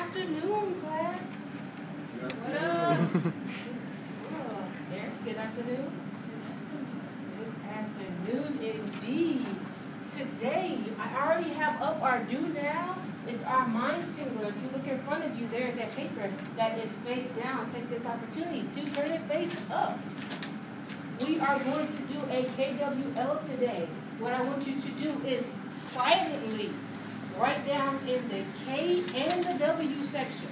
afternoon, class. What up? There, good afternoon. Good afternoon indeed. Today, I already have up our do now. It's our mind tingler. If you look in front of you, there's a paper that is face down. Take this opportunity to turn it face up. We are going to do a KWL today. What I want you to do is silently write down in the K and the W section.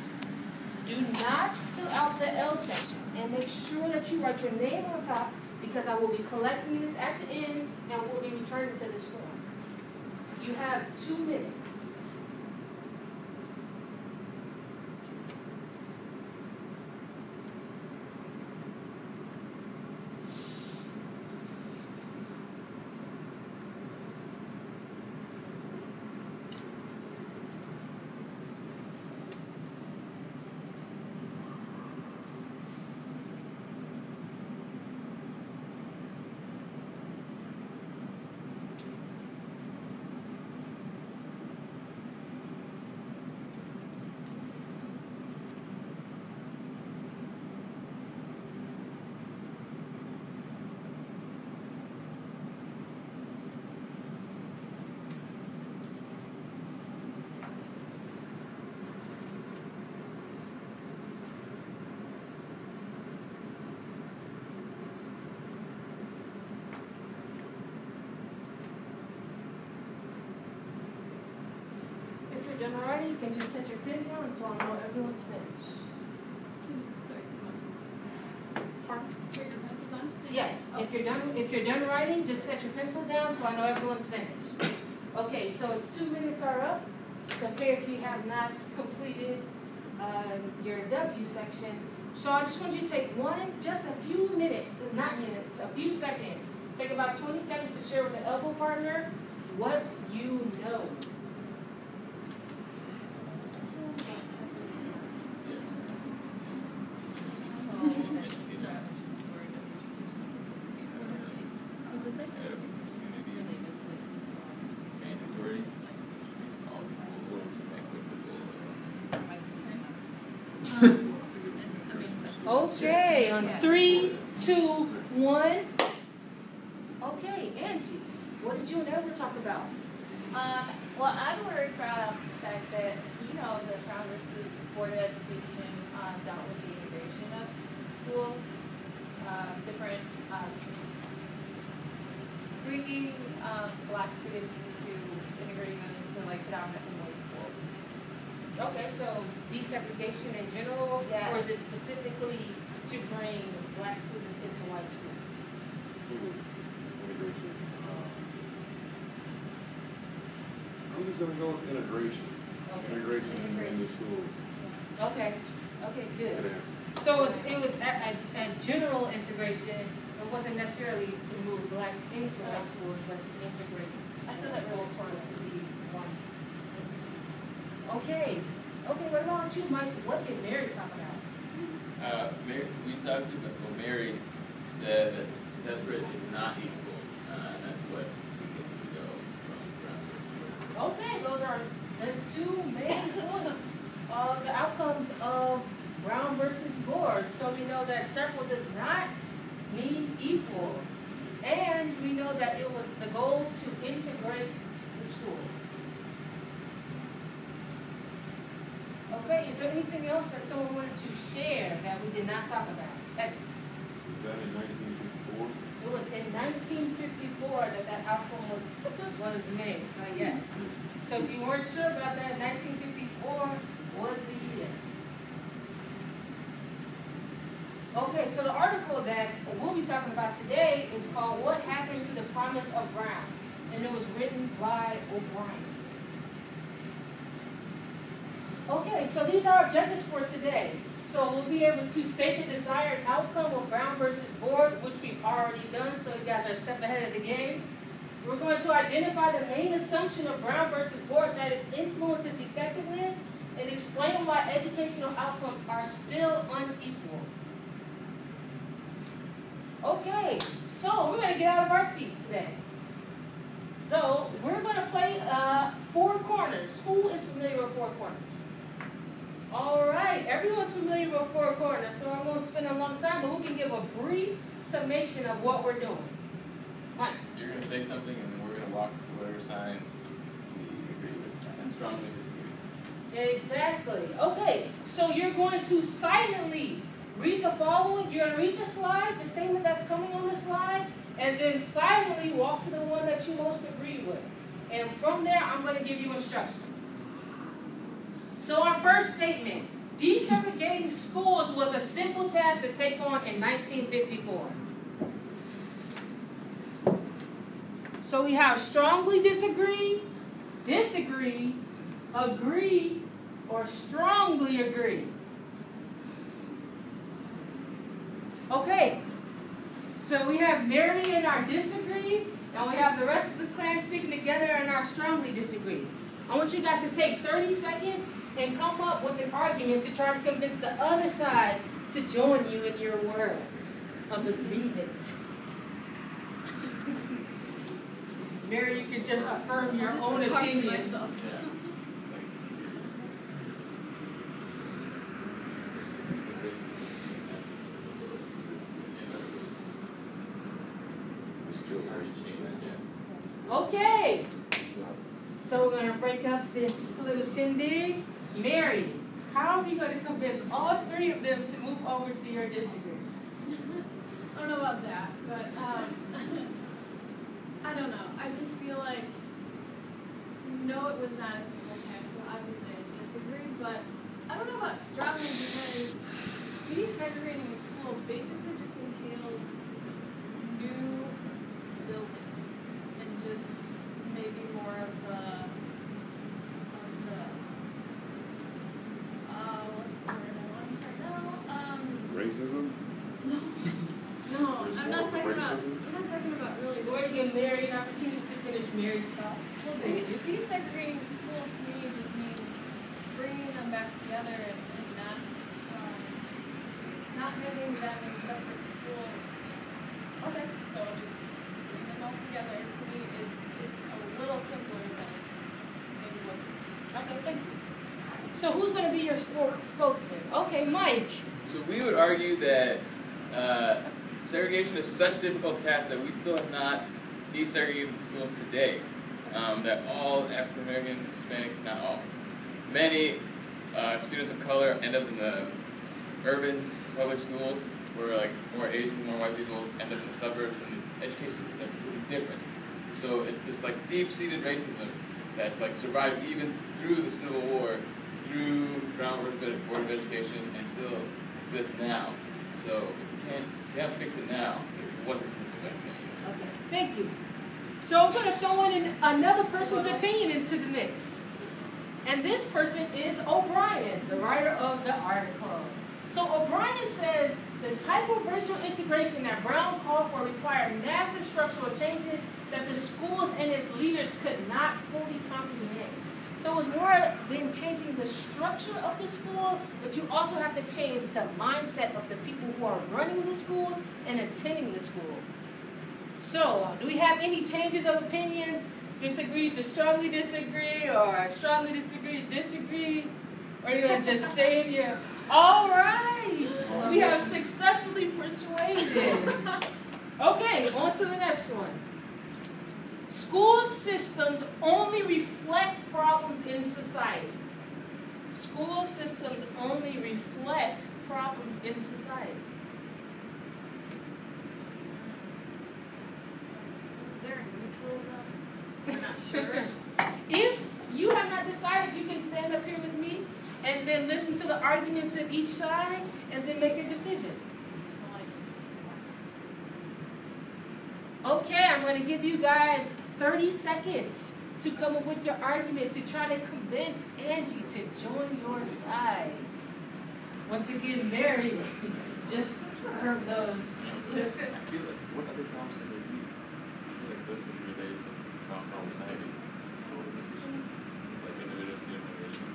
Do not fill out the L section. And make sure that you write your name on top, because I will be collecting this at the end and we'll be returning to this form. You have 2 minutes. Done already, you can just set your pen down so I know everyone's finished. Sorry, come on. Put your pencil down? Yes, oh. If you're done writing, just set your pencil down so I know everyone's finished. Okay, so 2 minutes are up. It's okay if you have not completed your W section. So I just want you to take just a few minutes, not minutes, a few seconds. Take about 20 seconds to share with an elbow partner what you know. Okay, on 3, 2, 1. Okay, Angie, what did you and Edward talk about? Well, Edward brought up the fact that he knows that Brown versus Board of Education dealt with the integration of schools, different bringing black students into integrating them into like predominantly white schools. Okay, so desegregation in general, yes. Or is it specifically to bring black students into white schools? It was integration. I'm just going to go with integration. Okay. Integration in the schools. Okay. Okay, good. Good answer. So it was a general integration. It wasn't necessarily to move blacks into white schools, but to integrate. I feel that really schools to be one entity. Okay. Okay, what about you, Mike? What did Mary talk about? We talked about, well, Mary said that separate is not equal. That's what we can go from. Okay, those are the 2 main points of the outcomes of Brown versus Board. So we know that separate does not mean equal. And we know that it was the goal to integrate the schools. Okay, is there anything else that someone wanted to share that we did not talk about? Was that in 1954? It was in 1954 that outcome was made, so yes. So if you weren't sure about that, 1954 was the year. Okay, so the article that we'll be talking about today is called What Happened to the Promise of Brown? And it was written by O'Brien. Okay, so these are objectives for today. So we'll be able to state the desired outcome of Brown versus Board, which we've already done, so you guys are a step ahead of the game. We're going to identify the main assumption of Brown versus Board, that it influences effectiveness, and explain why educational outcomes are still unequal. Okay, so we're going to get out of our seats today. So we're going to play 4 corners. Who is familiar with 4 corners? All right, everyone's familiar with four corners, so I won't spend a long time, but who can give a brief summation of what we're doing? Mike. You're gonna say something and then we're gonna walk to whatever sign we agree with and strongly disagree. Exactly. Okay, so you're going to silently read the following. You're going to read the slide, the statement that's coming on the slide, and then silently walk to the one that you most agree with. And from there, I'm going to give you instructions. So our first statement, desegregating schools was a simple task to take on in 1954. So we have strongly disagree, disagree, agree, or strongly agree. Okay, so we have Mary in our disagree, and we have the rest of the clan sticking together in our strongly disagree. I want you guys to take 30 seconds and come up with an argument to try to convince the other side to join you in your world of agreement. Mary, you can just affirm your own opinion. Yeah. Okay, so we're going to break up this little shindig. Mary, how are you going to convince all three of them to move over to your disagree? I don't know about that, but I don't know. I just feel like, no, it was not a single text, so obviously I disagree, but I don't know about strongly because desegregating a school basically just entails new buildings and just maybe more of the what's the word I want right now? Racism? No, I'm not talking about really. We're going to give Mary an opportunity to finish Mary's thoughts. Well, desegregating schools to me just means bringing them back together and not having them in separate schools. Okay. So just bring them all together to me is a little simpler than maybe what. Okay, thank you. So who's going to be your spokesman? Okay, Mike. So we would argue that segregation is such a difficult task that we still have not desegregated the schools today. That all African American, Hispanic, not all, many students of color end up in the urban public schools, where like more Asian, more white people end up in the suburbs, and the education systems are completely different. So it's this like deep-seated racism that's like survived even through the Civil War, through Brown Board of Education, and still exists now. So if you haven't fixed it now, it wasn't simple back then. Okay, thank you. So I'm going to throw in another person's opinion into the mix. And this person is O'Brien, the writer of the article. So O'Brien says the type of racial integration that Brown called for required massive structural changes that the schools and its leaders could not fully comprehend. So it was more than changing the structure of the school, but you also have to change the mindset of the people who are running the schools and attending the schools. So, do we have any changes of opinions? Disagree to strongly disagree, or strongly disagree? Or are you going to just stay in your... All right! We have successfully persuaded. Okay, on to the next one. School systems only reflect problems in society. School systems only reflect problems in society. Is there a neutral zone? I'm not sure. If you have not decided, you can stand up here with me and then listen to the arguments of each side and then make your decision. Okay, I'm going to give you guys 30 seconds to come up with your argument to try to convince Angie to join your side. Once again, Mary, just heard those. I feel like, what other problems could there be? I feel like those could be related to problems in society. Like individual student migration.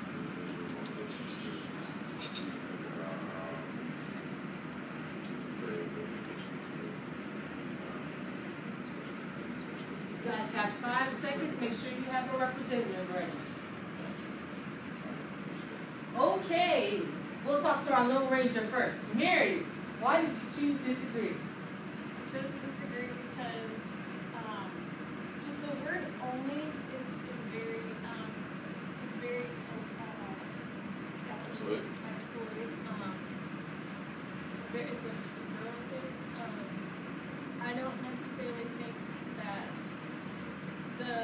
You guys got 5 seconds. Make sure you have a representative ready. Okay, we'll talk to our Lone Ranger first. Mary, why did you choose disagree? I chose disagree because just the word only is very Absolute. absolute. It's a superlative. I don't necessarily think that the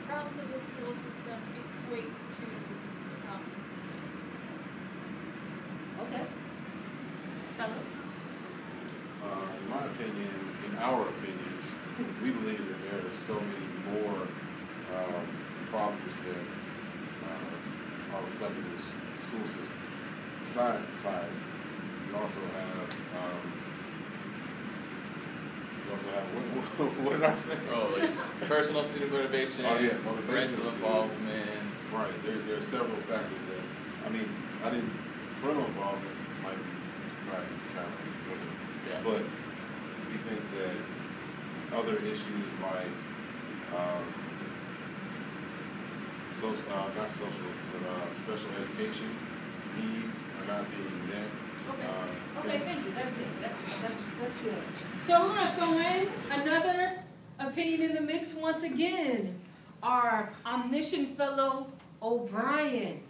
problems of the school system equate to the problems of society. Okay. Fellas? In my opinion, in our opinion, we believe that there are so many more problems that are reflected in the school system. Besides society, we also have what did I say? Oh, it's personal student motivation. Oh yeah, motivation. Parental involvement. Right. There are several factors that parental involvement might be society kind of limited. Yeah. But we think that other issues like not social, but special education needs are not being met. Okay, thank you. That's good. That's good. So we're gonna throw in another opinion in the mix once again. Our omniscient fellow O'Brien.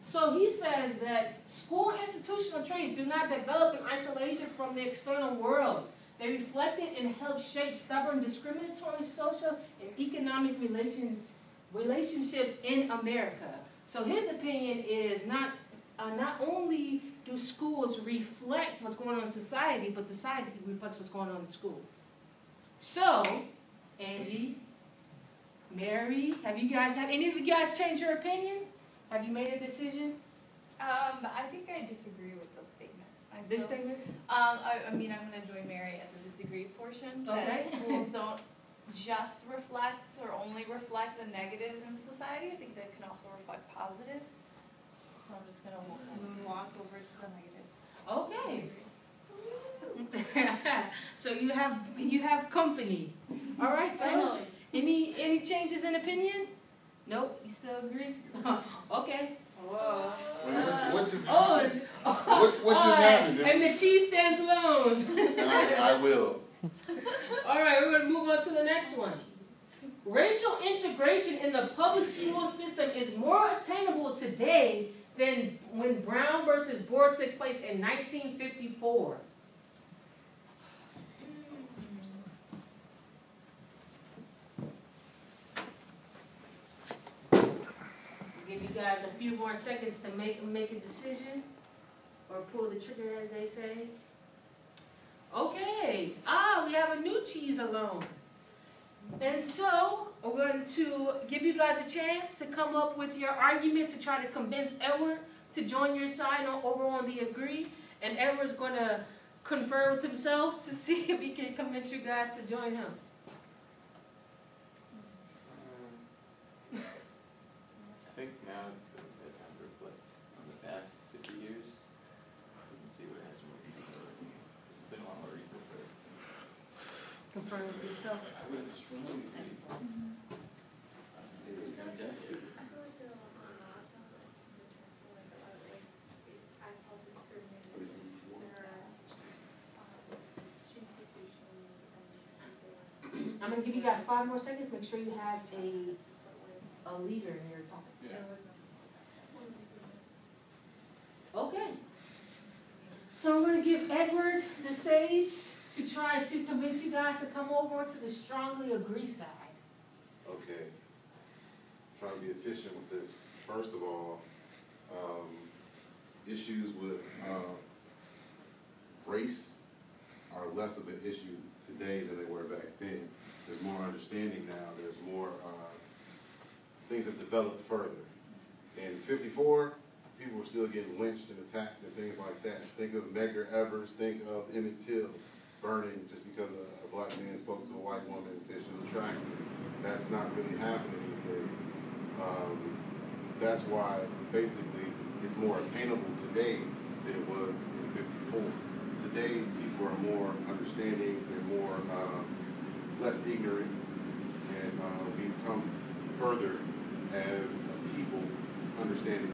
So he says that school institutional traits do not develop in isolation from the external world. They reflected and help shape stubborn, discriminatory social and economic relationships in America. So his opinion is not only do schools reflect what's going on in society, but society reflects what's going on in schools. So, Angie, Mary, have any of you guys changed your opinion? Have you made a decision? I think I disagree with this statement. This statement? I mean, I'm going to join Mary at the disagree portion. That Okay. schools don't just reflect or only reflect the negatives in society. I think they can also reflect positives. So I'm just going to moonwalk over to the negatives. Okay. So you have company. All right, fellas. Any changes in opinion? Nope. You still agree? Okay. Whoa. Wait, what just happened? What just happened? And the cheese stands alone. I will. All right, we're going to move on to the next one. Racial integration in the public school system is more attainable today than when Brown versus Board took place in 1954. Give you guys a few more seconds to make a decision or pull the trigger, as they say. Okay. We have a new cheese alone. And so, we're going to give you guys a chance to come up with your argument to try to convince Edward to join your side over on the agree. And Edward's going to confer with himself to see if he can convince you guys to join him. I think now that time to reflect on the past 50 years, we can see what has more detail. There's been a lot more research for it. Confer with yourself. I would strongly think it's kind of dead. I'm going to give you guys 5 more seconds. Make sure you have a leader in your topic. Yeah. Okay. So we're going to give Edward the stage to try to convince you guys to come over to the strongly agree side. Okay. Trying to be efficient with this. First of all, issues with race are less of an issue today than they were back then. There's more understanding now. There's more things that developed further. In '54, people were still getting lynched and attacked and things like that. Think of Medgar Evers, think of Emmett Till burning just because a black man spoke to a white woman and said she was attractive. That's not really happening these days. That's why basically it's more attainable today than it was in '54. Today people are more understanding, they're more less ignorant, and we've come further as people understanding